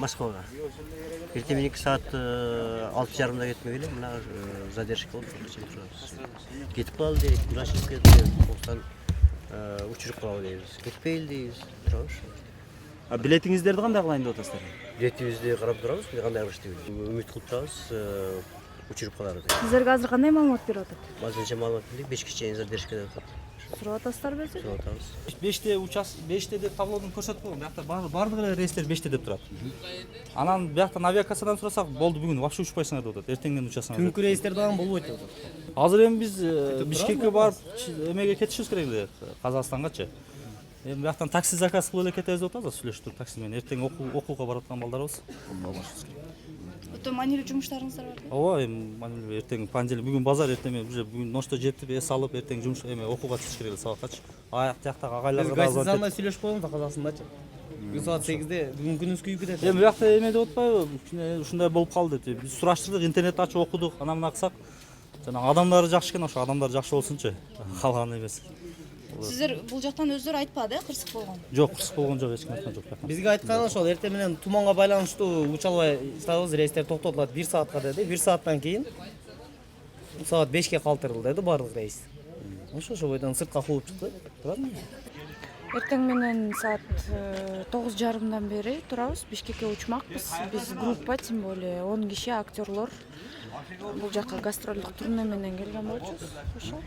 Москвага. Эртең 2 саат 6:30 кетмек эле, мына задержка болуп кетип калалы дейт, ужашып кетти. Ошондон учуруп калалы дейбиз. Кетпейли дейбиз. Турабыз. Билетиңиздерди кандай кылайын деп атасыздар? Билетибизди карап турабыз, кандай кылыш дейбиз. Үмүт кылып турабыз, учуруп калары деп. Сиздерге азыр кандай маалымат берип атат? Азырынча маалымат билик, 5 чейин задержка деп атат. Сурап атасыздарбы өзү? Сурап атабыз. 5-те деп таблодун көрсөтүп койгон. Биякта бардык эле рейстер 5-те деп турат. Анан бияктан авиакассадан сурасак, болду бүгүн вообще учпайсыңар деп атат. Эртеңден учасыңар. Түнкү рейстер дагы болбойт деп атат. Азыр эми биз Бишкекке барып эмеге кетишибиз керек эле, Казакстангачы. Эми бияктан такси заказ кылып эле кетебиз деп атабыз, сүйлөшүп туруп такси менен. Эртең окууга барып аткан балдарыбыз. Өтө маанилүү жумуштарыңыздар бар да? Ооба, эми маанилүү эртең понедельник, бүгүн базар, эртең уже бүгүн ночто жетип, эс алып, эртең жумуш эме окууга чыгыш керек эле сабаккачы. Аяк жактагы агайларга да Гостиница андай сүйлөшүп койгонбуз да Казакстандачы. Бүгүн саат 8-де бүгүн күнүңүз күйүп кетет. Эми биякта эме деп атпайбы? Ушундай болуп калды деп. Биз сураштырдык, интернет ачып окудук, ана мына кылсак, жанагы адамдары жакшы экен, ошо адамдар жакшы болсунчу. Калганы эмес. Сиздер бул жактан өздөрү айтпады, кырсык болгон? Жок, кырсык болгон жок, эч ким айткан жок бияктан. Бизге айтканы ошол эртең менен туманга байланыштуу уча албай сабыз рейстер токтотулат 1 саатка деди. 1 сааттан кийин саат 5-ке калтырылды деди баардык рейс. Ошо бойдон сыртка кууп чыкты. Турадымы? Эртең менен саат 9:30 бери турабыз. Бишкекке учмакпыз. Биз группа, тем более 10 киши актерлор. Бул жакка гастролдук турне менен келген болчубуз. Ошо.